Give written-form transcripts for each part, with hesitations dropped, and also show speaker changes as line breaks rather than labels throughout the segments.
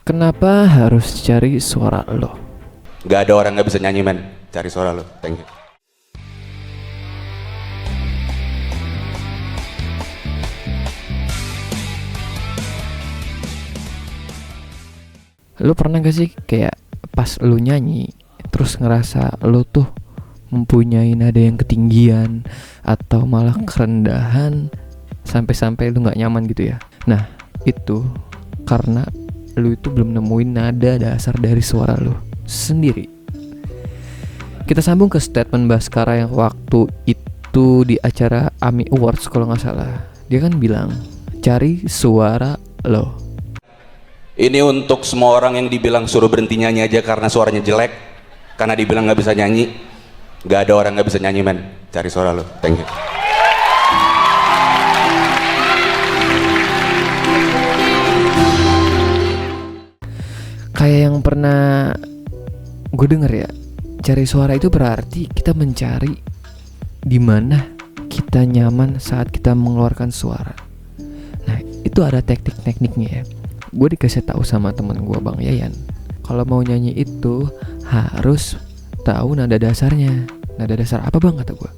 Kenapa harus cari suara lo?
Gak ada orang gak bisa nyanyi men. Cari suara lo. Thank you.
Lo pernah gak sih kayak pas lo nyanyi terus ngerasa lo tuh mempunyai nada yang ketinggian atau malah kerendahan sampai-sampai lo gak nyaman gitu ya? Nah itu karena lo itu belum nemuin nada dasar dari suara lo sendiri. Kita sambung ke statement Baskara yang waktu itu di acara AMI Awards kalau gak salah. Dia kan bilang cari suara lo.
Ini untuk semua orang yang dibilang suruh berhenti nyanyi aja karena suaranya jelek, karena dibilang gak bisa nyanyi. Gak ada orang gak bisa nyanyi men. Cari suara lo. Thank you.
Kayak yang pernah gue denger ya, cari suara itu berarti kita mencari di mana kita nyaman saat kita mengeluarkan suara. Nah itu ada teknik-tekniknya ya. Gue dikasih tahu sama temen gue Bang Yayan, kalau mau nyanyi itu harus tahu nada dasarnya. Nada dasar apa bang, kata gue.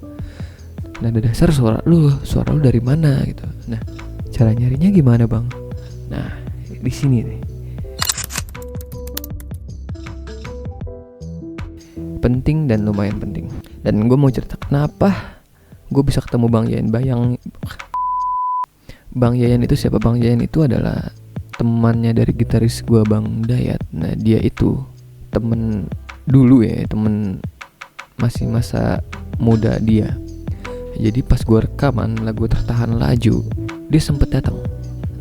Nada dasar suara lu dari mana gitu. Nah cara nyarinya gimana bang? Nah di sini nih. Penting dan lumayan penting. Dan gue mau cerita kenapa gue bisa ketemu Bang Yayan. Bang Yayan itu siapa? Bang Yayan itu adalah temannya dari gitaris gue Bang Dayat. Nah dia itu temen dulu ya, temen masih masa muda dia. Jadi pas gue rekaman lagu Tertahan Laju, dia sempet datang.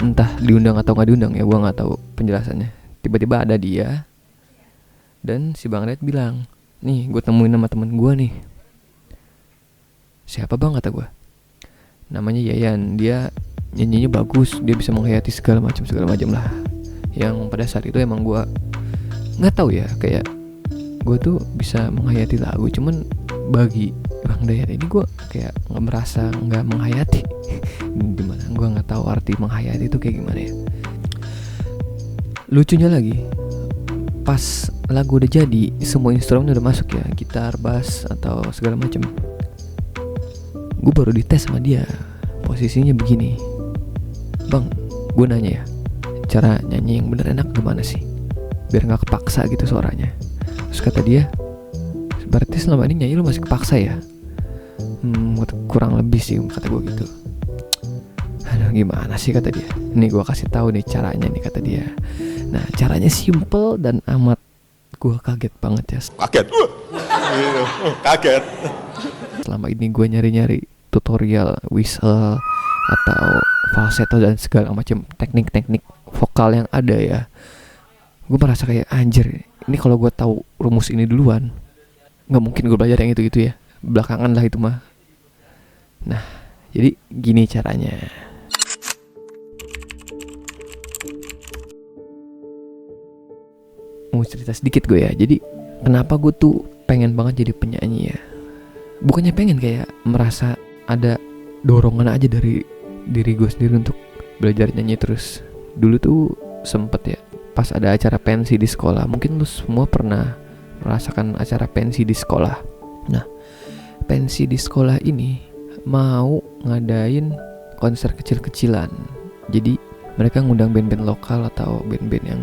Entah diundang atau gak diundang ya, gue gak tahu penjelasannya. Tiba-tiba ada dia dan si Bang Dayat bilang, nih gue temuin nama temen gue nih. Siapa bang, kata gue. Namanya Yayan. Dia nyanyinya bagus, dia bisa menghayati segala macam lah. Yang pada saat itu emang gue nggak tahu ya, kayak gue tuh bisa menghayati lagu, cuman bagi Bang Dayat ini gue kayak nggak merasa nggak menghayati. Dimana gue nggak tahu arti menghayati itu kayak gimana ya. Lucunya lagi, pas lagu udah jadi, semua instrumen udah masuk ya, gitar, bass atau segala macam. Gue baru dites sama dia, posisinya begini. Bang, gue nanya ya, cara nyanyi yang bener enak gimana sih, biar nggak kepaksa gitu suaranya. Terus kata dia, berarti selama ini nyanyi lu masih kepaksa ya? Kurang lebih sih, kata gue gitu. Aduh gimana sih, kata dia. Nih gue kasih tahu nih caranya nih, kata dia. Nah caranya simple dan amat, gue kaget banget ya.
Kaget.
Selama ini gue nyari-nyari tutorial whistle atau falsetto dan segala macam teknik-teknik vokal yang ada ya, gue merasa kayak anjir, ini kalau gue tahu rumus ini duluan, nggak mungkin gue belajar yang itu ya, belakangan lah itu mah. Nah jadi gini caranya. Mau cerita sedikit gue ya. Jadi kenapa gue tuh pengen banget jadi penyanyi ya, bukannya pengen, kayak merasa ada dorongan aja dari diri gue sendiri untuk belajar nyanyi terus. Dulu tuh sempet ya, pas ada acara pensi di sekolah. Mungkin lu semua pernah merasakan acara pensi di sekolah. Nah pensi di sekolah ini mau ngadain konser kecil-kecilan. Jadi mereka ngundang band-band lokal atau band-band yang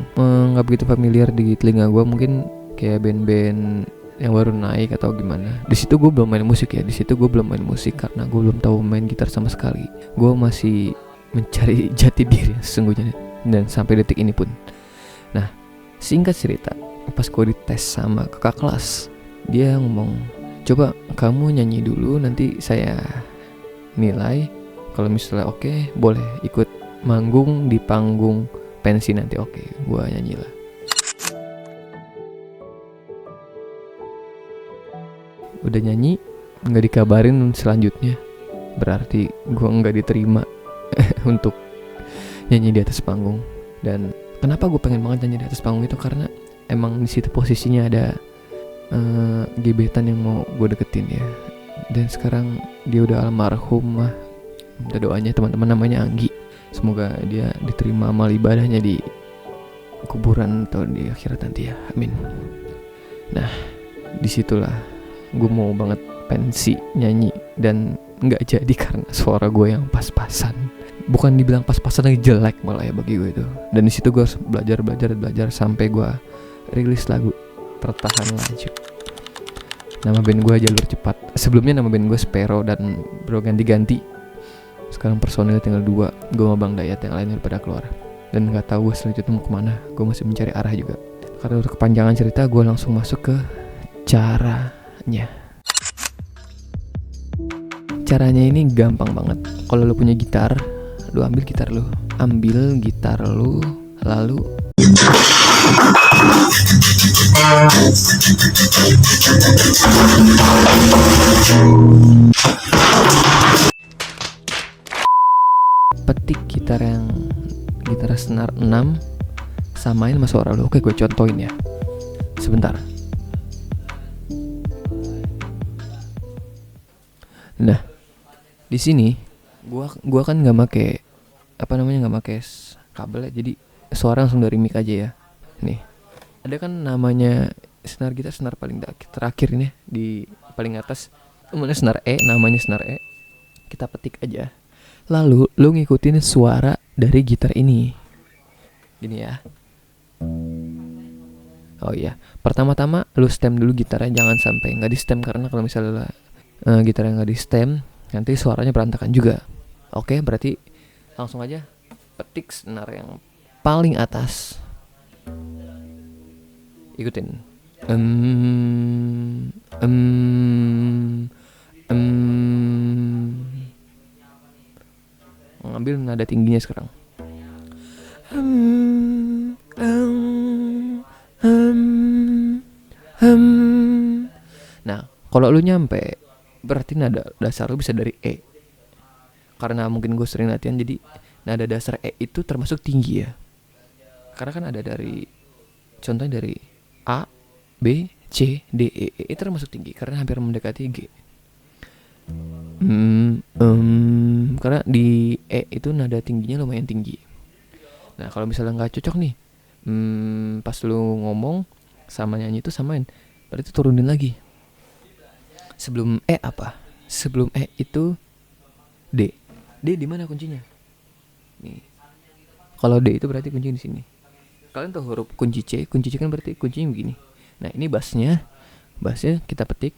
nggak begitu familiar di telinga gue, mungkin kayak band-band yang baru naik atau gimana. Di situ gue belum main musik ya, karena gue belum tahu main gitar sama sekali. Gue masih mencari jati diri sesungguhnya, dan sampai detik ini pun. Nah singkat cerita, pas gue dites sama kakak kelas, dia ngomong, coba kamu nyanyi dulu, nanti saya nilai. Kalau misalnya oke, boleh ikut manggung di panggung pensi nanti. Oke, gue nyanyi lah. Udah nyanyi, nggak dikabarin selanjutnya, berarti gue nggak diterima untuk nyanyi di atas panggung. Dan kenapa gue pengen banget nyanyi di atas panggung itu, karena emang di situ posisinya ada gebetan yang mau gue deketin ya. Dan sekarang dia udah almarhum mah. Minta doanya teman-teman, namanya Anggi. Semoga dia diterima amal ibadahnya di kuburan atau di akhirat nanti ya, amin. Nah, disitulah gue mau banget pensi nyanyi dan nggak jadi karena suara gue yang pas-pasan. Bukan dibilang pas-pasan lagi, jelek malah ya bagi gue itu. Dan di situ gue harus belajar sampai gue rilis lagu Tertahan Laju. Nama band gue Jalur Cepat. Sebelumnya nama band gue Sparrow dan berganti-ganti. Sekarang personil tinggal 2, gue sama Bang Dayat, yang lainnya pada keluar. Dan gak tahu gue selanjutnya mau kemana. Gue masih mencari arah juga. Karena udah kepanjangan cerita, gue langsung masuk ke caranya. Caranya ini gampang banget. Kalau lo punya gitar, lo ambil gitar lo, lalu petik gitar senar 6, samain sama suara lo. Oke, gue contohin ya. Sebentar. Nah, di sini gua kan nggak make kabel ya, jadi suara langsung dari mic aja ya. Nih, ada kan namanya senar gitar, senar paling terakhir ini di paling atas, namanya senar E. Kita petik aja. Lalu lu ngikutin suara dari gitar ini. Gini ya. Oh iya, pertama-tama lu stem dulu gitarnya, jangan sampai nggak di stem, karena kalau misalnya gitarnya nggak di stem, nanti suaranya berantakan juga. Oke, berarti langsung aja petik senar yang paling atas. Ikutin. Ngambil nada tingginya sekarang. Nah, kalau lu nyampe, berarti nada dasar lu bisa dari E. Karena mungkin gue sering latihan, jadi nada dasar E itu termasuk tinggi ya. Karena kan ada dari, contohnya dari A, B, C, D, E. E termasuk tinggi karena hampir mendekati G. Karena di E itu nada tingginya lumayan tinggi. Nah, kalau misalnya nggak cocok nih, pas lu ngomong sama nyanyi itu samain, berarti turunin lagi. Sebelum E apa? Sebelum E itu D. D di mana kuncinya? Nih. Kalau D itu berarti kuncinya di sini. Kalian tahu huruf kunci C kan berarti kuncinya begini. Nah, ini bassnya kita petik.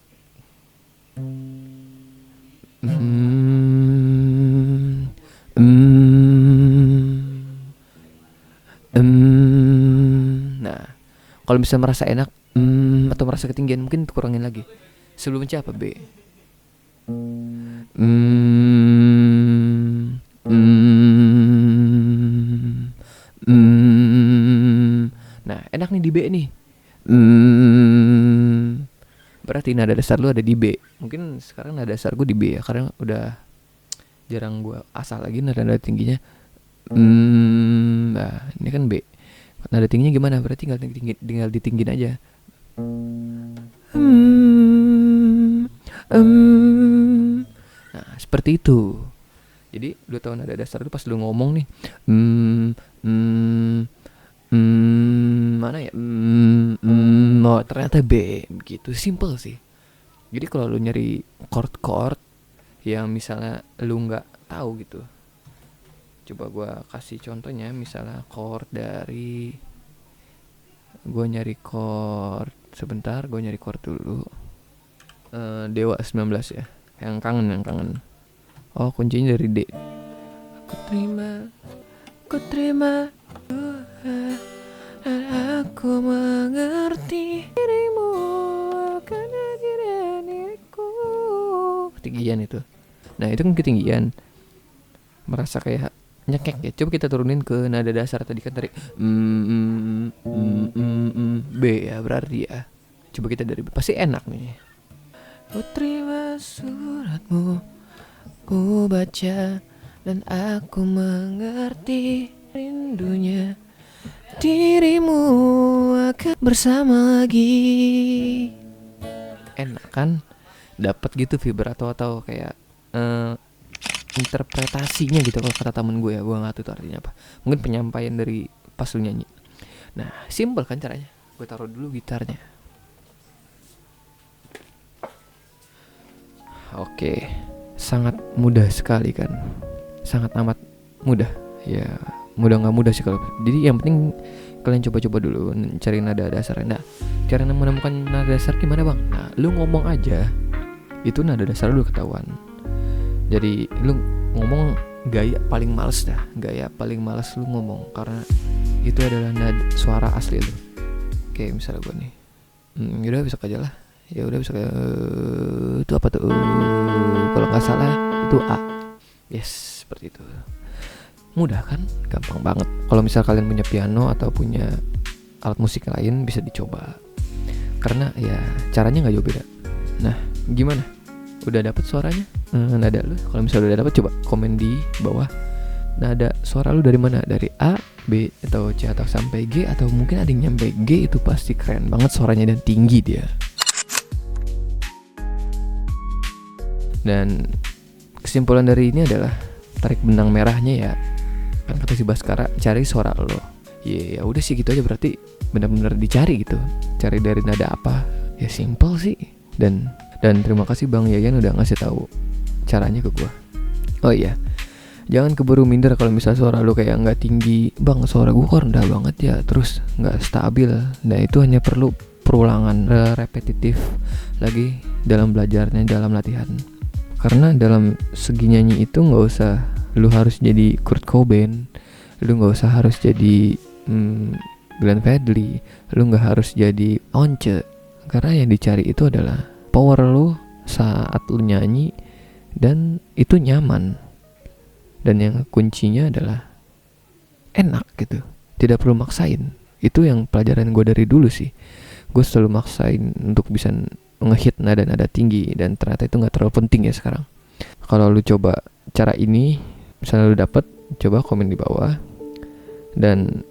Nah, kalau bisa merasa enak atau merasa ketinggian, mungkin kurangin lagi. Sebelum C apa? B. Nah, enak nih di B nih. Berarti nada dasar lu ada di B. Mungkin sekarang nada dasar gue di B ya, karena udah jarang gue asal lagi nada tingginya. Nah, ini kan B. Nada tingginya gimana? Berarti tinggal ditinggin aja. Nah, seperti itu. Jadi lu tahu nada dasar lu pas lu ngomong nih. Mana ya? Oh, ternyata B. Begitu simple sih. Jadi kalau lu nyari chord yang misalnya lu nggak tahu gitu, coba gue kasih contohnya. Misalnya chord dari, gue nyari chord sebentar, gue nyari chord dulu. Dewa 19 ya, yang kangen. Oh, kuncinya dari D. Ku terima dan aku mengerti dirimu karena diriku. Ketinggian itu. Nah, itu kan ketinggian, merasa kayak nyekek ya. Coba kita turunin ke nada dasar tadi kan, dari B ya berarti ya. Coba kita dari B, pasti enak nih. Ku terima suratmu, ku baca dan aku mengerti rindunya dirimu akan bersama lagi. Enak kan? Dapat gitu vibrato atau kayak interpretasinya gitu kalau kata temen gue ya. Gue nggak tahu itu artinya apa. Mungkin penyampaian dari pas lu nyanyi. Nah, simple kan caranya. Gue taruh dulu gitarnya. Oke, sangat mudah sekali kan. Sangat amat mudah. Ya, mudah nggak mudah sih kalau. Jadi yang penting kalian coba-coba dulu cari nada dasar. Nah, cara menemukan nada dasar gimana bang? Nah, lu ngomong aja. Itu nada dasar lu ketahuan. Jadi lu ngomong gaya paling males dah. Gaya paling males lu ngomong karena itu adalah nada suara asli lu. Oke, misalnya gue nih. Yaudah besok aja lah. Ya udah besok itu apa tuh? Kalau nggak salah itu A. Yes, seperti itu. Mudah kan? Gampang banget. Kalau misal kalian punya piano atau punya alat musik lain bisa dicoba. Karena ya caranya nggak jauh beda. Nah, gimana? Udah dapet suaranya? Nada lu? Kalau misalnya udah dapet, coba komen di bawah. Nada suara lu dari mana? Dari A, B, atau C, atau sampai G, atau mungkin ada yang nyampe G. Itu pasti keren banget suaranya dan tinggi dia. Dan kesimpulan dari ini adalah tarik benang merahnya ya. Kan kata si Baskara, cari suara lo. Ya udah sih gitu aja, berarti benar-benar dicari gitu. Cari dari nada apa? Ya simple sih. Dan terima kasih Bang Yayan udah ngasih tahu caranya ke gua. Oh iya, jangan keburu minder kalau misal suara lu kayak nggak tinggi. Bang, suara gua kok rendah banget ya, terus nggak stabil. Nah itu hanya perlu perulangan repetitif lagi dalam belajarnya, dalam latihan. Karena dalam segi nyanyi itu nggak usah lu harus jadi Kurt Cobain, lu nggak usah harus jadi Glenn Fredly, lu nggak harus jadi Once. Karena yang dicari itu adalah power lu saat lu nyanyi dan itu nyaman. Dan yang kuncinya adalah enak gitu, tidak perlu maksain. Itu yang pelajaran gue dari dulu sih. Gue selalu maksain untuk bisa ngehit nada-nada tinggi, dan ternyata itu nggak terlalu penting ya sekarang. Kalau lu coba cara ini, misalnya lu dapet, coba komen di bawah. Dan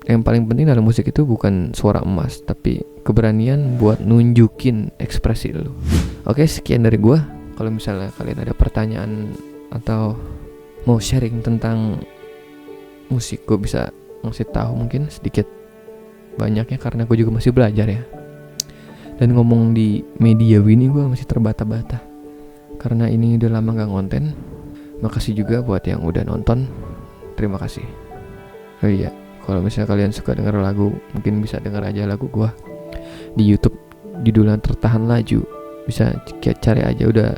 yang paling penting dalam musik itu bukan suara emas, tapi keberanian buat nunjukin ekspresi lu. Oke, sekian dari gua. Kalau misalnya kalian ada pertanyaan atau mau sharing tentang musik, gue bisa ngasih tahu mungkin sedikit banyaknya karena gue juga masih belajar ya. Dan ngomong di media ini gue masih terbata-bata karena ini udah lama gak ngonten. Makasih juga buat yang udah nonton. Terima kasih. Oh iya, kalau misalnya kalian suka denger lagu, mungkin bisa denger aja lagu gue di YouTube, judulnya Tertahan Laju. Bisa cari aja, udah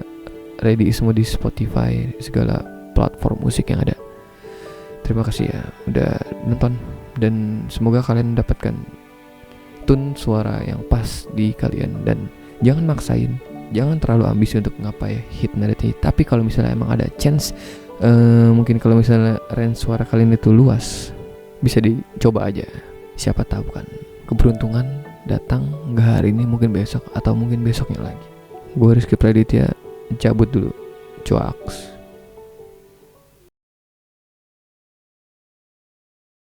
ready semua di Spotify, segala platform musik yang ada. Terima kasih ya udah nonton, dan semoga kalian mendapatkan tune suara yang pas di kalian. Dan jangan maksain, jangan terlalu ambisi untuk ngapai hit nada tinggi. Tapi kalau misalnya emang ada chance, mungkin kalau misalnya range suara kalian itu luas, bisa dicoba aja. Siapa tahu kan keberuntungan datang nggak hari ini, mungkin besok, atau mungkin besoknya lagi. Gue Rizky Praditya cabut dulu. Cuaks.